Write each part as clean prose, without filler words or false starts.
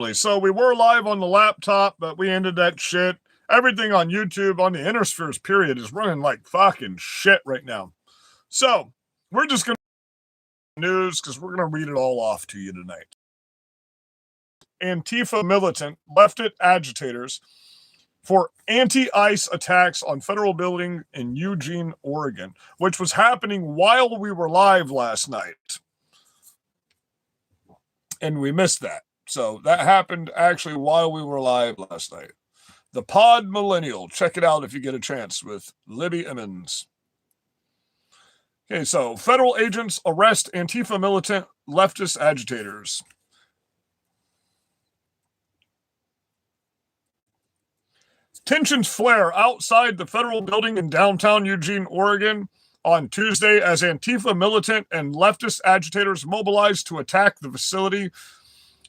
So we were live on the laptop, but we ended that shit. Everything on YouTube on the Interspheres period is running like fucking shit right now. So we're just going to news because we're going to read it all off to you tonight. Antifa militant leftist agitators for anti-ICE attacks on federal building in Eugene, Oregon, which was happening while we were live last night. And we missed that. So that happened actually while we were live last night. The Pod Millennial. Check it out if you get a chance with Libby Emmons. Okay, so federal agents arrest Antifa militant leftist agitators. Tensions flare outside the federal building in downtown Eugene, Oregon on Tuesday as Antifa militant and leftist agitators mobilized to attack the facility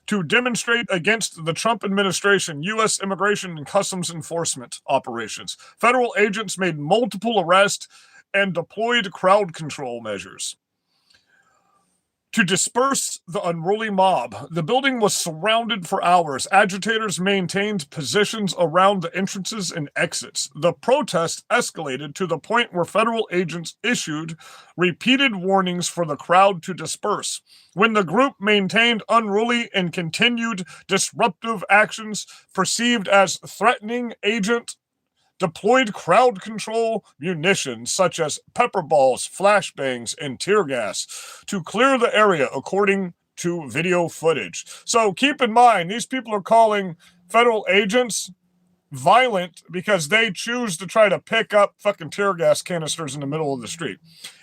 to demonstrate against the Trump administration, U.S. immigration and customs enforcement operations. Federal agents made multiple arrests and deployed crowd control measures to disperse the unruly mob. The building was surrounded for hours. Agitators maintained positions around the entrances and exits. The protest escalated to the point where federal agents issued repeated warnings for the crowd to disperse. When the group maintained unruly and continued disruptive actions perceived as threatening, agent deployed crowd control munitions such as pepper balls, flashbangs, and tear gas to clear the area, according to video footage. So keep in mind, these people are calling federal agents violent because they choose to try to pick up fucking tear gas canisters in the middle of the street.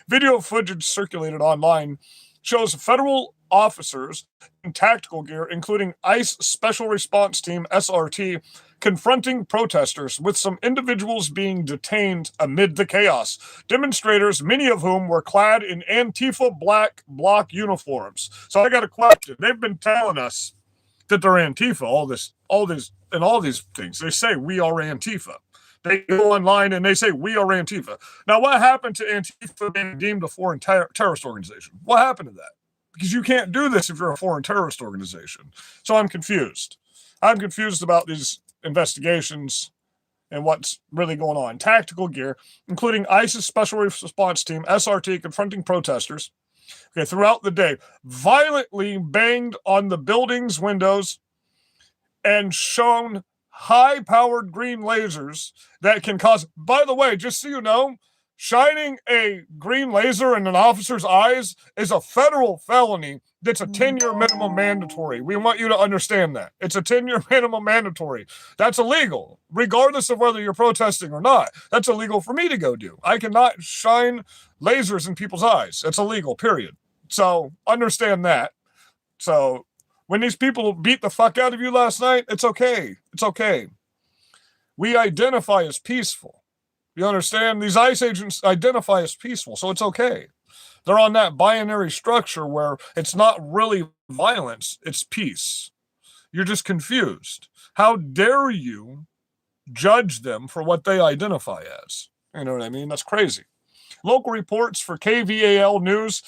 Video footage circulated online shows federal officers in tactical gear, including ICE Special Response Team, SRT, confronting protesters, with some individuals being detained amid the chaos. Demonstrators, many of whom were clad in Antifa black bloc uniforms. So I got a question. They've been telling us that they're Antifa, all these things. They say we are Antifa. They go online and they say we are Antifa. Now, what happened to Antifa being deemed a foreign terrorist organization? What happened to that? Because you can't do this if you're a foreign terrorist organization. So I'm confused. I'm confused about these investigations and what's really going on. Tactical gear, including ICE's Special Response Team, SRT, confronting protesters throughout the day, violently banged on the building's windows and shown high-powered green lasers that can cause, by the way, just so you know, shining a green laser in an officer's eyes is a federal felony that's a 10-year minimum mandatory. We want you to understand that. It's a 10-year minimum mandatory. That's illegal, regardless of whether you're protesting or not. That's illegal for me to go do. I cannot shine lasers in people's eyes. It's illegal, period. So understand that. So when these people beat the fuck out of you last night, it's okay. It's okay. We identify as peaceful. You understand? These ICE agents identify as peaceful, so it's okay. They're on that binary structure where it's not really violence, it's peace. You're just confused. How dare you judge them for what they identify as? You know what I mean? That's crazy. Local reports for KVAL News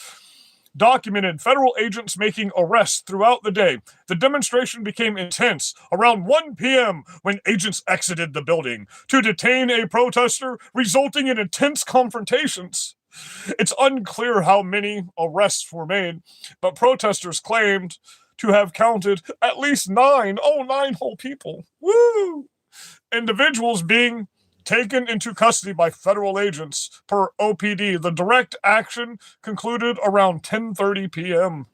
documented federal agents making arrests throughout the day. The demonstration became intense around 1 p.m. when agents exited the building to detain a protester, resulting in intense confrontations. It's unclear how many arrests were made, but protesters claimed to have counted at least 9 whole people. Woo! Individuals being taken into custody by federal agents per OPD. The direct action concluded around 10:30 p.m.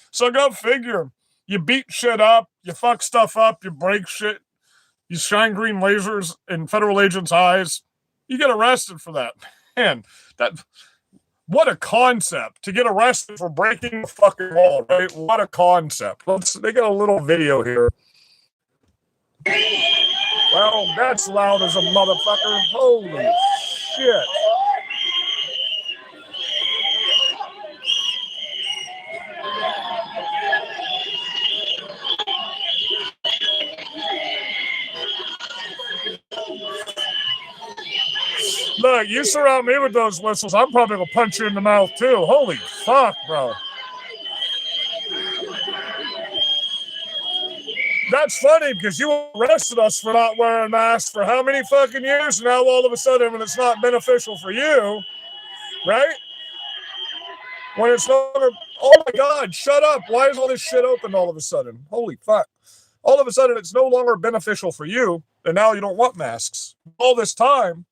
So go figure. You beat shit up, you fuck stuff up, you break shit, you shine green lasers in federal agents' eyes. You get arrested for that. Man, what a concept to get arrested for breaking the fucking law, right? What a concept. They got a little video here. Well, that's loud as a motherfucker. Holy shit. Look, you surround me with those whistles, I'm probably going to punch you in the mouth too. Holy fuck, bro. That's funny because you arrested us for not wearing masks for how many fucking years? Now all of a sudden, when it's not beneficial for you, right? When it's no longer, oh my God, shut up. Why is all this shit open all of a sudden? Holy fuck. All of a sudden, it's no longer beneficial for you, and now you don't want masks. All this time,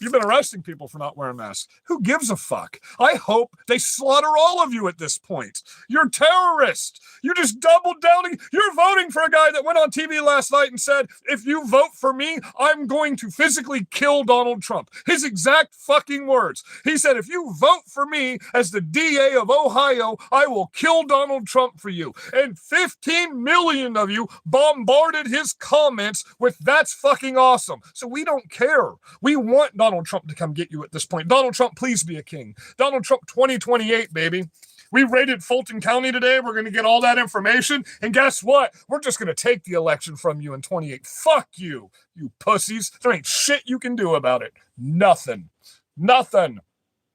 you've been arresting people for not wearing masks. Who gives a fuck? I hope they slaughter all of you at this point. You're terrorists. You're just double downing. You're voting for a guy that went on TV last night and said, if you vote for me, I'm going to physically kill Donald Trump. His exact fucking words. He said, if you vote for me as the DA of Ohio, I will kill Donald Trump for you. And 15 million of you bombarded his comments with that's fucking awesome. So we don't care. We want Donald Trump to come get you at this point. Donald Trump, please be a king. Donald Trump 2028, baby. We raided Fulton County today. We're going to get all that information. And guess what? We're just going to take the election from you in 28. Fuck you, you pussies. There ain't shit you can do about it. Nothing. Nothing.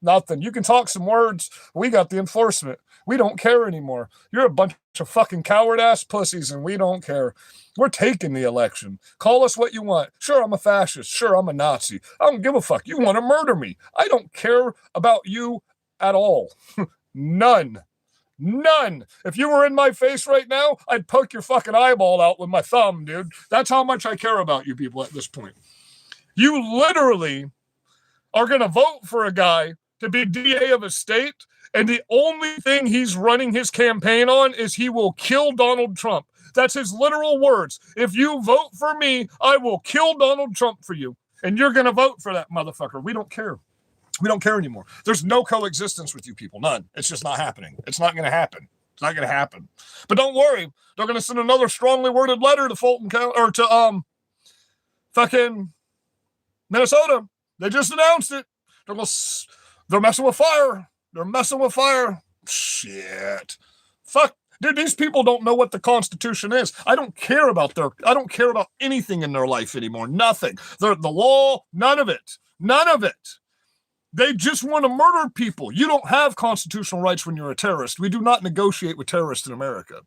Nothing. You can talk some words. We got the enforcement. We don't care anymore. You're a bunch of fucking coward-ass pussies, and we don't care. We're taking the election. Call us what you want. Sure, I'm a fascist. Sure, I'm a Nazi. I don't give a fuck. You want to murder me. I don't care about you at all. None. None. If you were in my face right now, I'd poke your fucking eyeball out with my thumb, dude. That's how much I care about you people at this point. You literally are going to vote for a guy to be DA of a state, and the only thing he's running his campaign on is he will kill Donald Trump. That's his literal words. If you vote for me, I will kill Donald Trump for you. And you're going to vote for that motherfucker. We don't care. We don't care anymore. There's no coexistence with you people. None. It's just not happening. It's not going to happen. It's not going to happen. But don't worry. They're going to send another strongly worded letter to Fulton County or to fucking Minnesota. They just announced it. They're messing with fire. They're messing with fire. Shit. Fuck. Dude, these people don't know what the Constitution is. I don't care about anything in their life anymore. Nothing. The law, none of it. None of it. They just want to murder people. You don't have constitutional rights when you're a terrorist. We do not negotiate with terrorists in America.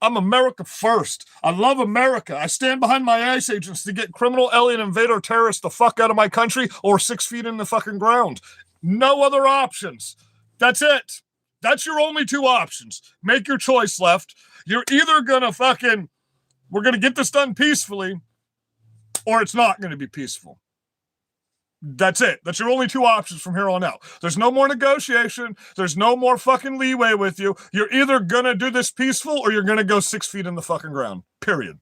I'm America first. I love America. I stand behind my ICE agents to get criminal alien invader terrorists the fuck out of my country or 6 feet in the fucking ground. No other options. That's it. That's your only two options. Make your choice left. You're either going to we're going to get this done peacefully, or it's not going to be peaceful. That's it. That's your only two options from here on out. There's no more negotiation. There's no more fucking leeway with you. You're either going to do this peaceful or you're going to go 6 feet in the fucking ground. Period.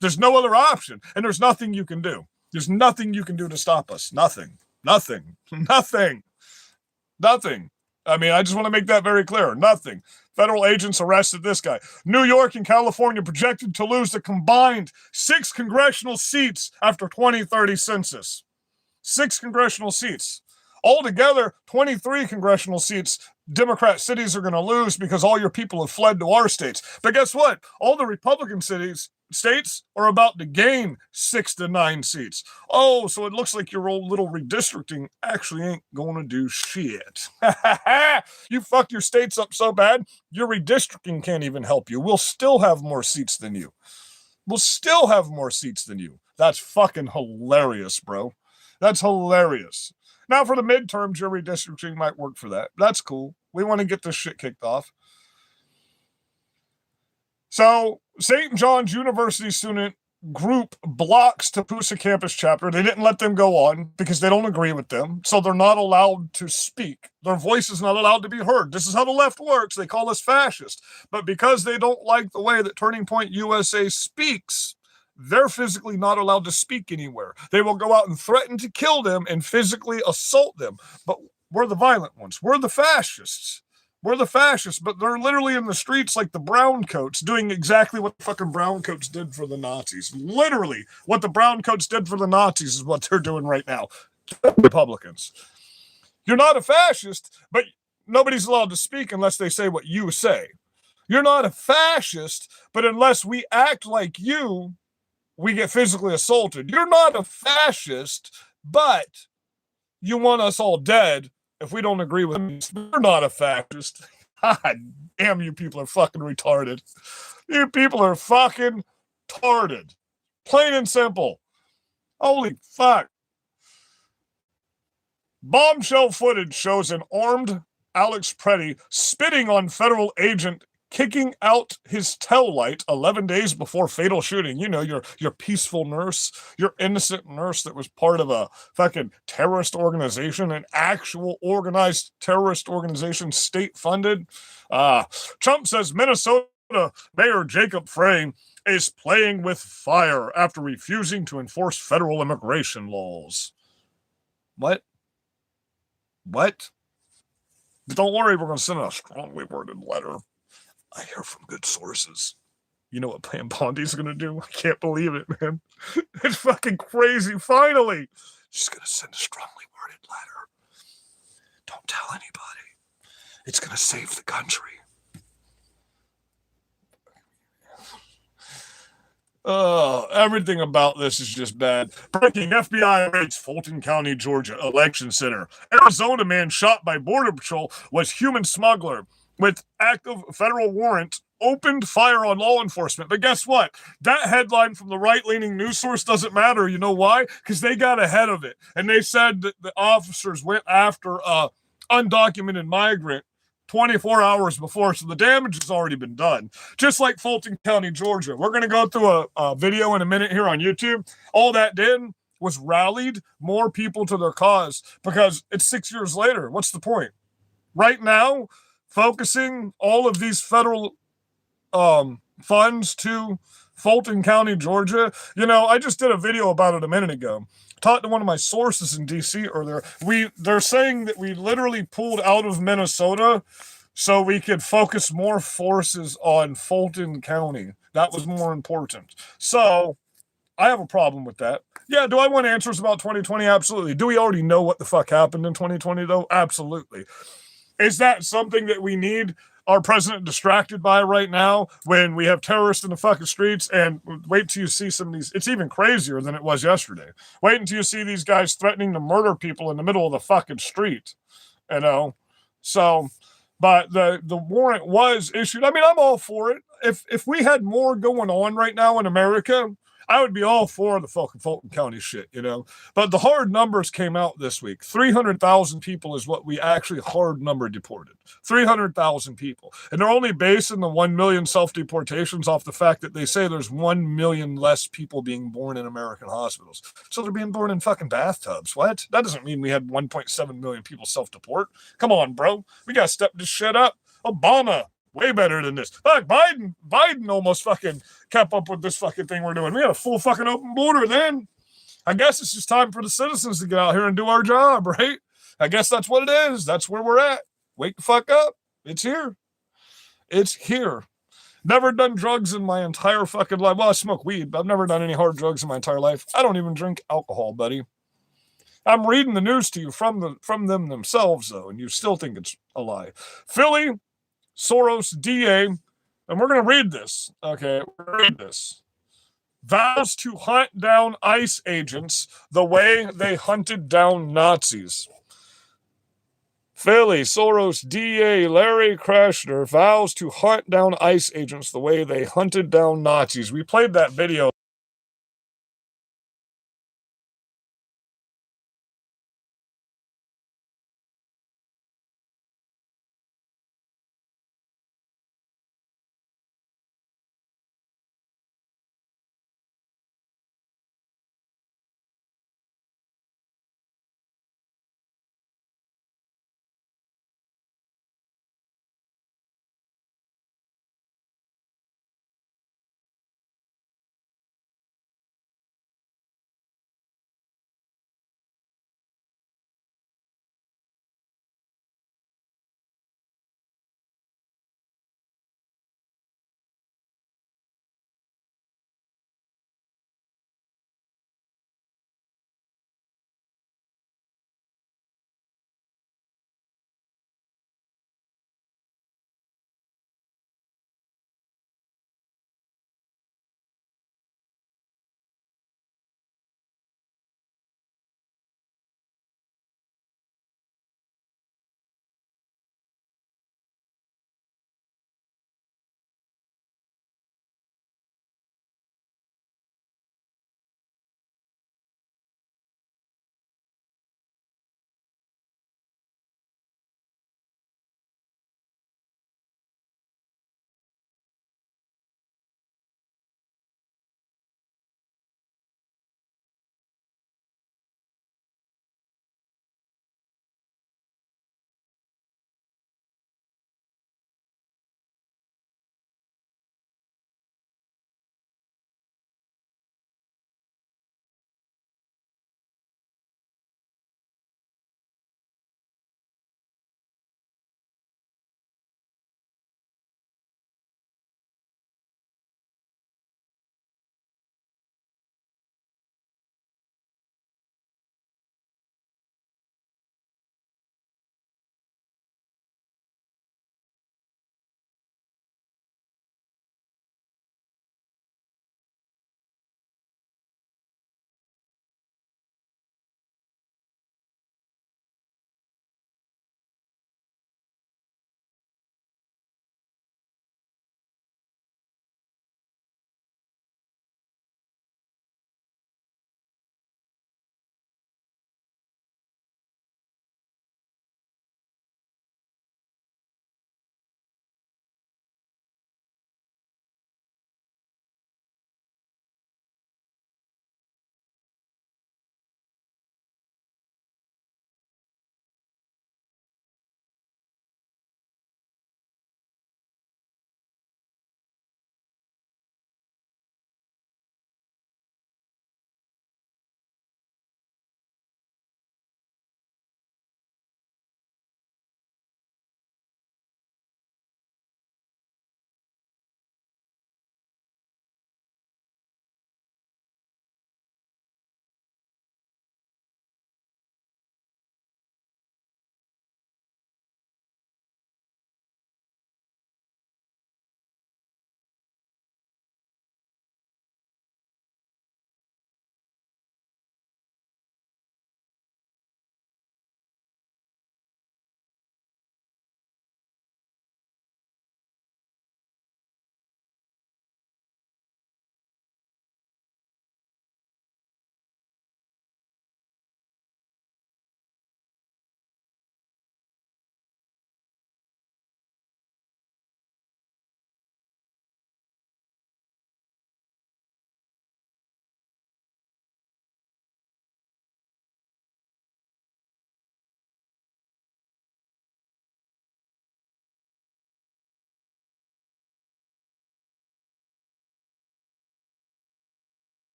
There's no other option. And there's nothing you can do. There's nothing you can do to stop us. Nothing. Nothing. Nothing. Nothing. I mean, I just want to make that very clear. Nothing. Federal agents arrested this guy. New York and California projected to lose a combined 6 congressional seats after 2030 census. 6 congressional seats. Altogether, 23 congressional seats Democrat cities are going to lose because all your people have fled to our states. But guess what? All the Republican states are about to gain 6 to 9 seats. Oh, so it looks like your old little redistricting actually ain't going to do shit. You fucked your states up so bad, your redistricting can't even help you. We'll still have more seats than you. We'll still have more seats than you. That's fucking hilarious, bro. That's hilarious. Now, for the midterms, your redistricting might work for that. That's cool. We want to get this shit kicked off. So, St. John's University student group blocks Tapusa campus chapter. They didn't let them go on because they don't agree with them. So they're not allowed to speak. Their voice is not allowed to be heard. This is how the left works. They call us fascist. But because they don't like the way that Turning Point USA speaks, they're physically not allowed to speak anywhere. They will go out and threaten to kill them and physically assault them. But we're the violent ones. We're the fascists. We're the fascists, but they're literally in the streets like the browncoats doing exactly what the fucking browncoats did for the Nazis. Literally, what the browncoats did for the Nazis is what they're doing right now. Republicans. You're not a fascist, but nobody's allowed to speak unless they say what you say. You're not a fascist, but unless we act like you, we get physically assaulted. You're not a fascist, but you want us all dead if we don't agree with you. You're not a fascist. God damn, you people are fucking retarded. You people are fucking Retarded. Plain and simple. Holy fuck. Bombshell footage shows an armed Alex Preddy spitting on federal agent, kicking out his tail light 11 days before fatal shooting. You know, your peaceful nurse, your innocent nurse that was part of a fucking terrorist organization, an actual organized terrorist organization, state funded. Trump says Minnesota Mayor Jacob Frey is playing with fire after refusing to enforce federal immigration laws. What? But don't worry, we're going to send a strongly worded letter. I hear from good sources. You know what Pam Bondi's going to do? I can't believe it, man. It's fucking crazy. Finally, she's going to send a strongly worded letter. Don't tell anybody. It's going to save the country. Everything about this is just bad. Breaking: FBI raids Fulton County, Georgia election center. Arizona man shot by Border Patrol was human smuggler with active federal warrant opened fire on law enforcement. But guess what? That headline from the right-leaning news source doesn't matter. You know why? Because they got ahead of it. And they said that the officers went after undocumented migrant 24 hours before, so the damage has already been done. Just like Fulton County, Georgia. We're going to go through a video in a minute here on YouTube. All that did was rallied more people to their cause because it's 6 years later. What's the point? Right now, focusing all of these federal funds to Fulton County, Georgia. You know, I just did a video about it a minute ago. Talked to one of my sources in DC earlier. They're saying that we literally pulled out of Minnesota so we could focus more forces on Fulton County. That was more important. So I have a problem with that. Yeah, do I want answers about 2020? Absolutely. Do we already know what the fuck happened in 2020 though? Absolutely. Is that something that we need our president distracted by right now when we have terrorists in the fucking streets? And wait till you see some of these. It's even crazier than it was yesterday. Wait until you see these guys threatening to murder people in the middle of the fucking street. You know? So, but the warrant was issued. I mean, I'm all for it. If we had more going on right now in America, I would be all for the fucking Fulton County shit, you know? But the hard numbers came out this week. 300,000 people is what we actually hard number deported. 300,000 people. And they're only basing the 1 million self-deportations off the fact that they say there's 1 million less people being born in American hospitals. So they're being born in fucking bathtubs. What? That doesn't mean we had 1.7 million people self-deport. Come on, bro. We got to step this shit up. Obama, way better than this. Fuck, Biden almost fucking kept up with this fucking thing we're doing. We had a full fucking open border then. I guess it's just time for the citizens to get out here and do our job, right? I guess that's what it is. That's where we're at. Wake the fuck up. It's here. It's here. Never done drugs in my entire fucking life. Well, I smoke weed, but I've never done any hard drugs in my entire life. I don't even drink alcohol, buddy. I'm reading the news to you from them themselves, though, and you still think it's a lie. Philly Soros DA, and we're going to read this. Okay, we're going to read this. Vows to hunt down ICE agents the way they hunted down Nazis. Philly Soros DA Larry Krasner vows to hunt down ICE agents the way they hunted down Nazis. We played that video.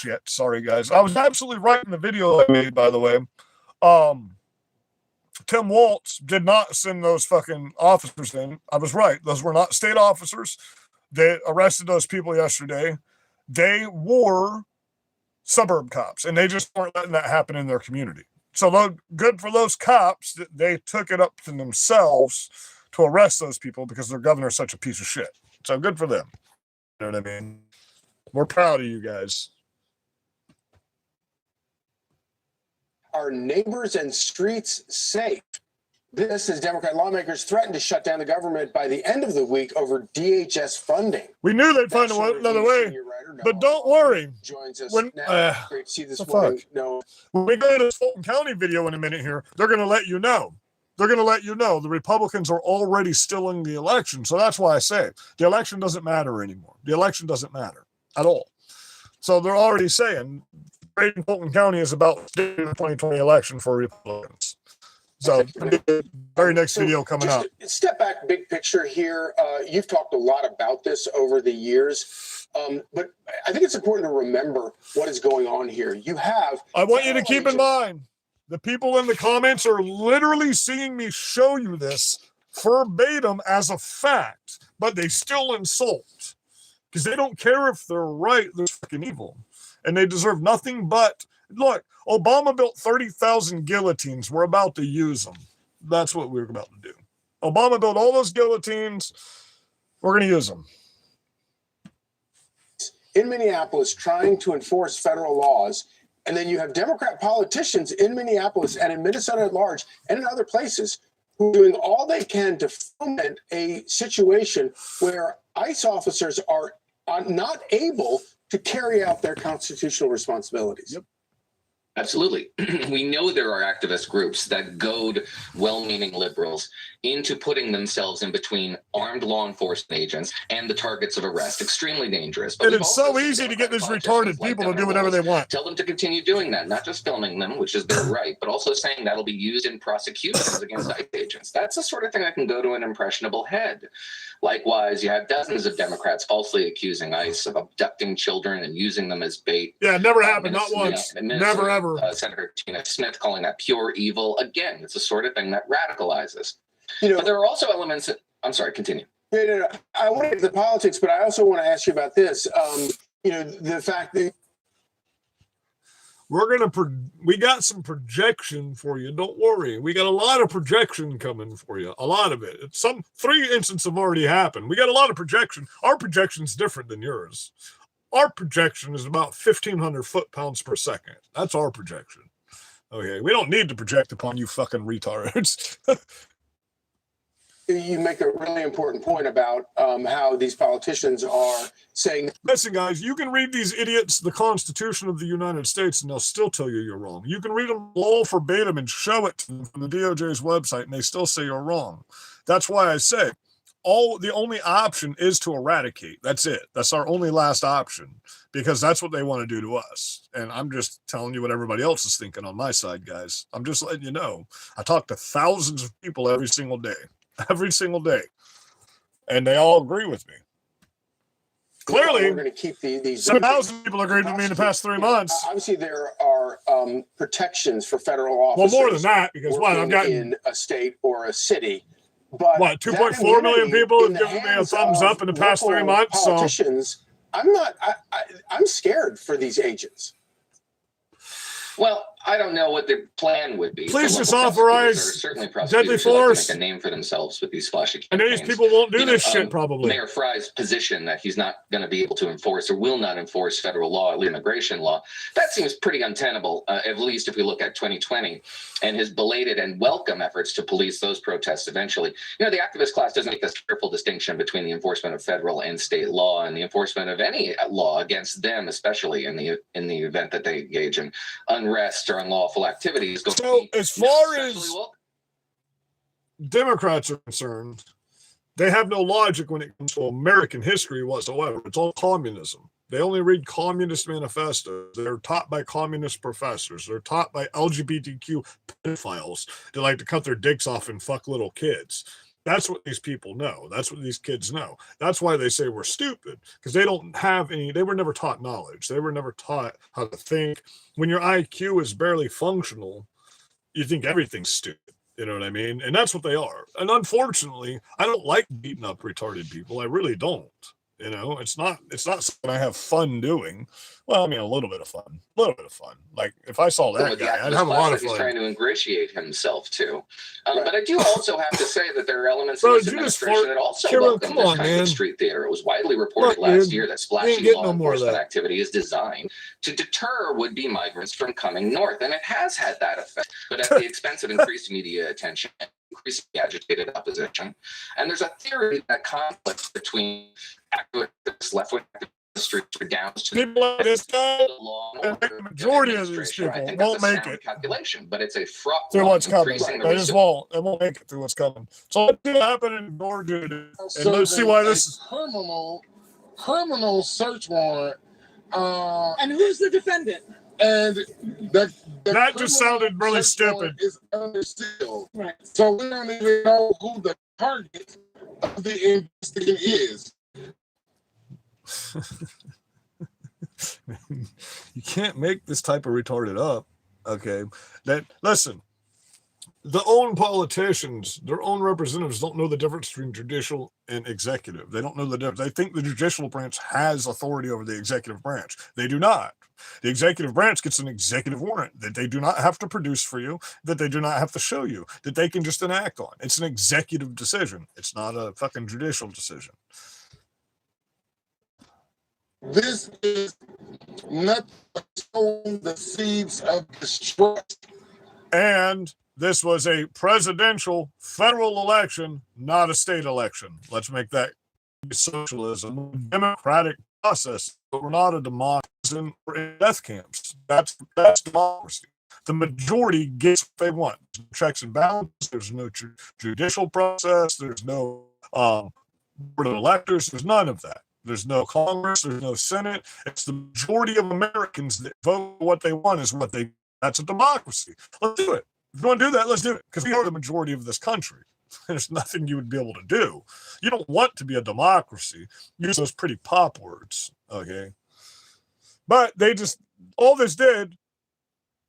shit. Sorry, guys. I was absolutely right in the video I made, by the way. Tim Waltz did not send those fucking officers in. I was right. Those were not state officers. They arrested those people yesterday. They were suburb cops, and they just weren't letting that happen in their community. So good for those cops that they took it up to themselves to arrest those people because their governor is such a piece of shit. So good for them. You know what I mean? We're proud of you guys. Our neighbors and streets safe. This as Democrat lawmakers threaten to shut down the government by the end of the week over DHS funding. We knew they'd find another way, but don't worry. Joins us now. Great to see this morning. No, when we go to this Fulton County video in a minute here, they're going to let you know. They're going to let you know the Republicans are already still in the election. So that's why I say the election doesn't matter anymore. The election doesn't matter at all. So they're already saying Great Fulton County is about the 2020 election for Republicans. So very next video coming up. Step back, big picture here. You've talked a lot about this over the years, but I think it's important to remember what is going on here. I want you to keep in mind, the people in the comments are literally seeing me show you this verbatim as a fact, but they still insult because they don't care if they're right. They're fucking evil, and they deserve nothing but. Look, Obama built 30,000 guillotines. We're about to use them. That's what we're about to do. Obama built all those guillotines. We're going to use them. In Minneapolis, trying to enforce federal laws, and then you have Democrat politicians in Minneapolis and in Minnesota at large and in other places who are doing all they can to foment a situation where ICE officers are not able to carry out their constitutional responsibilities. Yep. Absolutely. We know there are activist groups that goad well-meaning liberals into putting themselves in between armed law enforcement agents and the targets of arrest. Extremely dangerous. But it's so easy to get these retarded people to do whatever they want. Tell them to continue doing that, not just filming them, which is their right, but also saying that'll be used in prosecutions against ICE agents. That's the sort of thing that can go to an impressionable head. Likewise, you have dozens of Democrats falsely accusing ICE of abducting children and using them as bait. Yeah, it never happened, not once. Never, ever. Senator Tina Smith calling that pure evil. Again, it's the sort of thing that radicalizes. But there are also elements that, I'm sorry, continue. No. I want to get to the politics, but I also want to ask you about this. The fact that we got some projection for you. Don't worry. We got a lot of projection coming for you. A lot of it. Some 3 instances have already happened. We got a lot of projection. Our projection's different than yours. Our projection is about 1,500 foot-pounds per second. That's our projection. Okay, we don't need to project upon you fucking retards. You make a really important point about how these politicians are saying. Listen, guys, you can read these idiots the Constitution of the United States, and they'll still tell you you're wrong. You can read them all verbatim and show it to them from the DOJ's website, and they still say you're wrong. That's why I say the only option is to eradicate. That's it. That's our only last option because that's what they want to do to us. And I'm just telling you what everybody else is thinking on my side, guys. I'm just letting you know. I talk to thousands of people every single day, and they all agree with me. Clearly, we're going to keep these. 7,000 people agreed with me in the past 3 months. Obviously, there are protections for federal officers. Well, more than that, because I've gotten in a state or a city. But 2.4 million people have given me a thumbs up in the past 3 months. Politicians, I'm scared for these agents. Well, I don't know what the plan would be. Please just authorize deadly force. Make a name for themselves with these flashy campaigns. And these people won't do this shit probably. Mayor Fry's position that he's not going to be able to enforce or will not enforce federal law, immigration law, that seems pretty untenable, at least if we look at 2020 and his belated and welcome efforts to police those protests eventually. The activist class doesn't make this careful distinction between the enforcement of federal and state law and the enforcement of any law against them, especially in the event that they engage in unrest or unlawful activities. So as far as Democrats are concerned, they have no logic when it comes to American history whatsoever. It's all communism. They only read communist manifestos. They're taught by communist professors. They're taught by LGBTQ pedophiles. They like to cut their dicks off and fuck little kids. That's what these people know. That's what these kids know. That's why they say we're stupid, because they don't have any, they were never taught knowledge. They were never taught how to think. When your IQ is barely functional, you think everything's stupid. You know what I mean? And that's what they are. And unfortunately, I don't like beating up retarded people. I really don't. You know, it's not something I have fun doing. Well, I mean, a little bit of fun. Like if I saw that guy, I'd have a lot of fun. He's trying to ingratiate himself to. But I do also have to say that there are elements of this administration that also welcome this kind of street theater. It was widely reported last year that splashy law enforcement activity is designed to deter would-be migrants from coming north, and it has had that effect, but at the expense of increased media attention, increasingly agitated opposition. And there's a theory that conflict between activists, left-wing streets redounds to people like this guy. The majority of these people won't make it. Calculation, but it's a fraught through what's coming. They just won't. They won't make it through what's coming. So what's going to happen in Georgia? And let's see why this criminal search warrant. And who's the defendant? And that just sounded really stupid. Is under seal. Right. So we don't even know who the target of the investigation is. You can't make this type of retarded up. Okay. Listen, the own politicians, their own representatives don't know the difference between judicial and executive. They don't know the difference. They think the judicial branch has authority over the executive branch. They do not. The executive branch gets an executive warrant that they do not have to produce for you, that they do not have to show you, that they can just enact on. It's an executive decision. It's not a fucking judicial decision. This is nothing but sowing the seeds of distrust. And this was a presidential federal election, not a state election. Let's make that socialism, democratic process. But we're not a democracy. We're in death camps. That's democracy. The majority gets what they want. There's no checks and balances. There's no judicial process. There's no board of electors. There's none of that. There's no Congress. There's no Senate. It's the majority of Americans that vote what they want is what they. That's a democracy. Let's do it. If you want to do that, let's do it. Because we are the majority of this country. There's nothing you would be able to do. You don't want to be a democracy. Use those pretty pop words, okay? But they just, all this did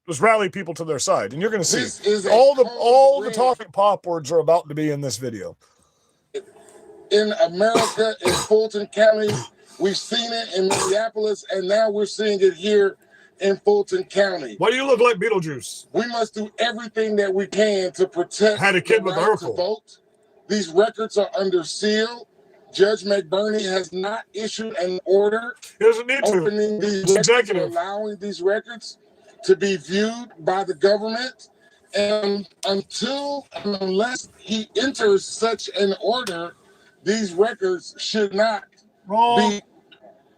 was rally people to their side. And you're going to see all the talking pop words are about to be in this video. In America, in Fulton County, we've seen it in Minneapolis, and now we're seeing it here in Fulton County. Why do you look like Beetlejuice? We must do everything that we can to protect Had a kid with the right to vote. These records are under seal. Judge McBurney has not issued an order He doesn't need to. opening these It's records, executive. allowing these records to be viewed by the government. And unless he enters such an order, these records should not be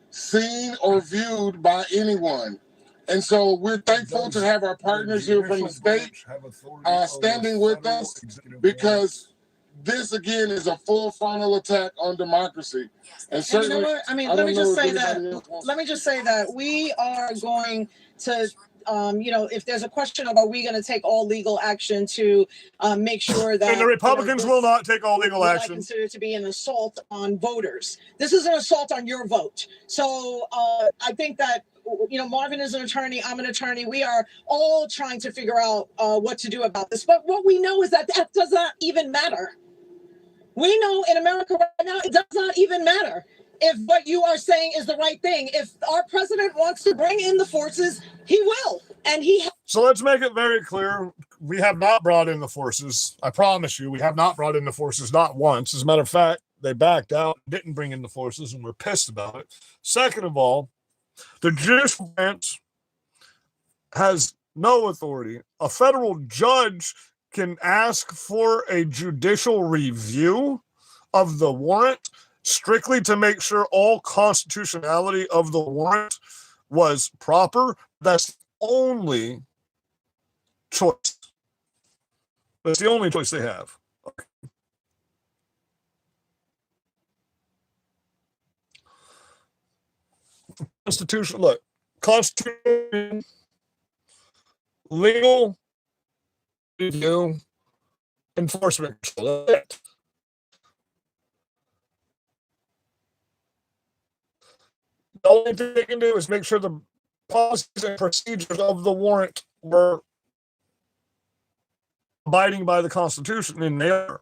seen or viewed by anyone. And so we're thankful to have our partners here from the state standing with us, because this again is a full frontal attack on democracy. And certainly, you know what? I mean, let me just say that we are going to if there's a question of are we going to take all legal action to make sure that and the Republicans will not take all legal action. I consider to be an assault on voters. This is an assault on your vote. So I think that Marvin is an attorney. I'm an attorney. We are all trying to figure out what to do about this. But what we know is that does not even matter. We know in America right now, it does not even matter if what you are saying is the right thing. If our president wants to bring in the forces, he will. And So let's make it very clear. We have not brought in the forces. I promise you, we have not brought in the forces, not once. As a matter of fact, they backed out, didn't bring in the forces, and we're pissed about it. Second of all, the judicial branch has no authority. A federal judge can ask for a judicial review of the warrant strictly to make sure all constitutionality of the warrant was proper. That's the only choice. That's the only choice they have. Okay. Constitution, look, Constitution, legal review, enforcement control. That's it. only thing they can do is make sure the policies and procedures of the warrant were abiding by the Constitution, and they are.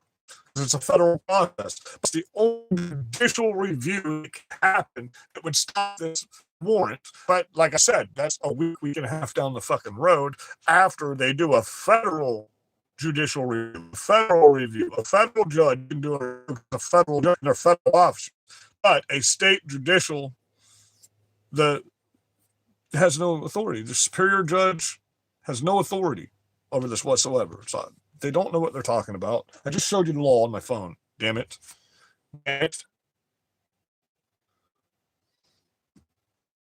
It's a federal process. It's the only judicial review that can happen that would stop this warrant. But like I said, that's a week and a half down the fucking road after they do a federal judicial review, a federal judge can do a federal judge in their federal office. But a state judicial that has no authority. The superior judge has no authority over this whatsoever. So they don't know what they're talking about. I just showed you the law on my phone. Damn it.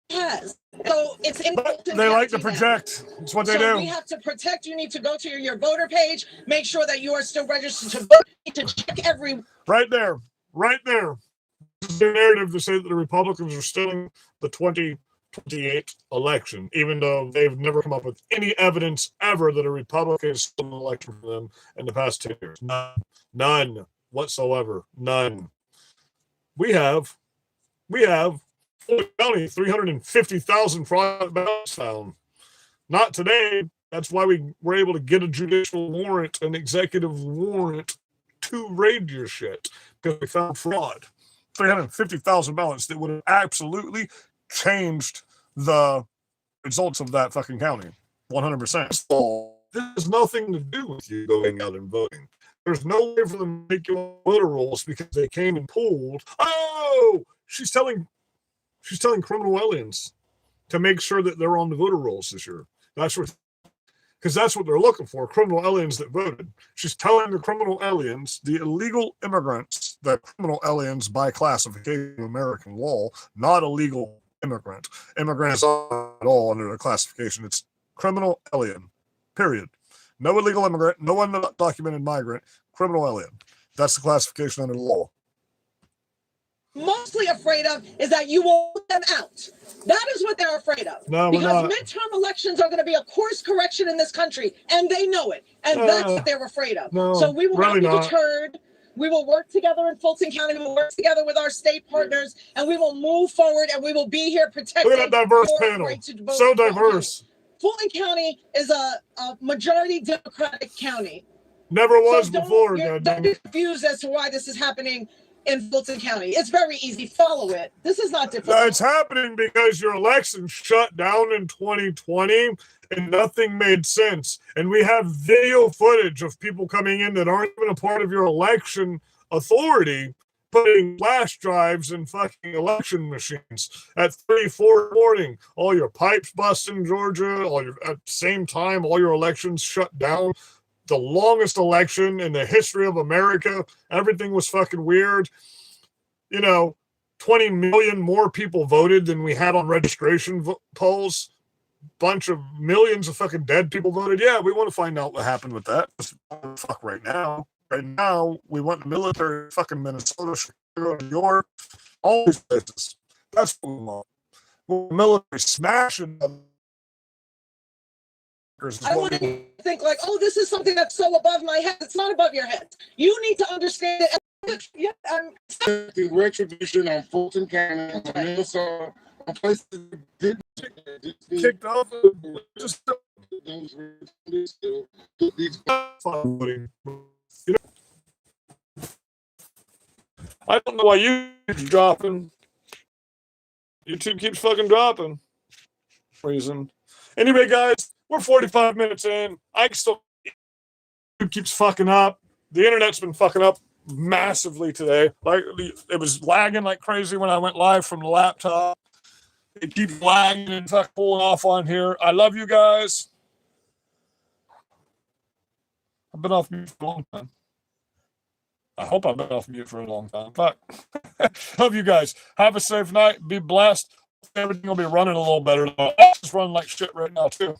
Yes. So it's in Fulton They like to County now. project. It's what they So do. we have to protect. You need to go to your voter page, make sure that you are still registered to vote. You need to check every. Right there. This is their narrative to say that the Republicans are stealing the 2028 election, even though they've never come up with any evidence ever that a Republican has stolen an election for them in the past 10 years. None whatsoever. None. We have Fulton County 350,000 fraud ballots found. Not today. That's why we were able to get a judicial warrant, an executive warrant to raid your shit, because we found fraud. 350,000 ballots that would have absolutely changed the results of that fucking county. 100%. So this has nothing to do with you going out and voting. There's no way for them to make you on voter rolls because they came and pulled. Oh, she's telling criminal aliens to make sure that they're on the voter rolls this year. Because that's what they're looking for, criminal aliens that voted. She's telling the criminal aliens, the illegal immigrants, that criminal aliens by classification of American law, not illegal immigrant. Immigrant is not at all under the classification. It's criminal alien, period. No illegal immigrant, no undocumented migrant, criminal alien. That's the classification under the law. Mostly afraid of is that you will put them out. That is what they're afraid of. No, we're because not. midterm elections are going to be a course correction in this country, and they know it. And that's what they're afraid of. No, so we will really not be not. deterred. We will work together in Fulton County. We will work together with our state partners, and we will move forward, and we will be here protecting. Look at that diverse your panel. right to vote So in Fulton diverse. County. Fulton County is a majority Democratic county. Never was So before. don't be confused as to why this is happening in Fulton County. It's very easy. Follow it. This is not difficult. It's happening because your election shut down in 2020 and nothing made sense. And we have video footage of people coming in that aren't even a part of your election authority, putting flash drives in fucking election machines at 3, 4 in the morning. All your pipes bust in Georgia, at the same time, all your elections shut down. The longest election in the history of America. Everything was fucking weird. 20 million more people voted than we had on registration polls. Bunch of millions of fucking dead people voted. Yeah, we want to find out what happened with that. Fuck right now. Right now, we want the military fucking Minnesota, Chicago, New York, all these places. That's what we want. We want the military smashing them. I want to think like, oh, this is something that's so above my head. It's not above your head. You need to understand it. Yeah, The retribution on Fulton County, on Minnesota, on places that didn't kicked off. Just I don't know why YouTube's dropping. YouTube keeps fucking dropping. Reason. Anyway, guys. We're 45 minutes in. YouTube keeps fucking up. The internet's been fucking up massively today. Like it was lagging like crazy when I went live from the laptop. It keeps lagging and fucking pulling off on here. I love you guys. I've been off mute for a long time. I hope I've been off mute for a long time. Fuck. Love you guys. Have a safe night. Be blessed. Everything will be running a little better. It's running like shit right now too.